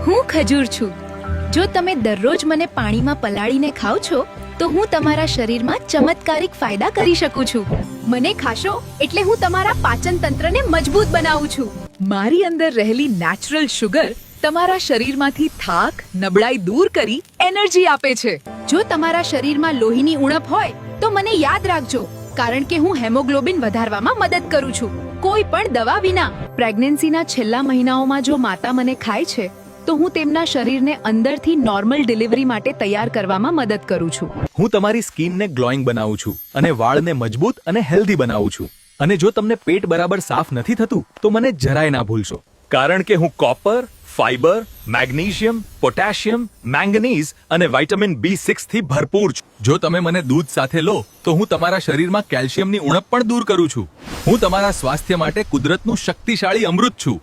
હું ખજૂર છું. જો તમે દરરોજ મને પાણીમાં પલાળીને ખાઓ છો તો હું તમારા શરીરમાં ચમત્કારિક ફાયદા કરી શકું છું. મને ખાશો એટલે હું તમારા પાચન તંત્રને મજબૂત બનાવું છું. મારી અંદર રહેલી નેચરલ શુગર તમારા શરીરમાંથી થાક, નબળાઈ દૂર કરી એનર્જી આપે છે. જો તમારા શરીરમાં લોહીની ઉણપ હોય તો મને યાદ રાખજો, કારણ કે હું હેમોગ્લોબિન વધારવામાં મદદ કરું છું, કોઈ પણ દવા વિના. પ્રેગ્નન્સીના છેલ્લા મહિનાઓમાં જો માતા મને ખાય છે તો હું તેમના શરીરને અંદરથી નોર્મલ ડિલિવરી માટે તૈયાર કરવામાં મદદ કરું છું. હું તમારી સ્કિનને ગ્લોઈંગ બનાવું છું અને વાળને મજબૂત અને હેલ્ધી બનાવું છું. અને જો તમને પેટ બરાબર સાફ નથી થતું તો મને જરાય ના ભૂલશો, કારણ કે હું કોપર, ફાઈબર, મેગ્નેશિયમ, પોટેશિયમ, મેંગનીઝ અને વિટામિન B6 થી ભરપૂર છું. જો તમે મને દૂધ સાથે લો તો હું તમારા શરીરમાં કેલ્શિયમની ઉણપ પણ દૂર કરું છું. હું તમારા સ્વાસ્થ્ય માટે કુદરતનું શક્તિશાળી અમૃત છું.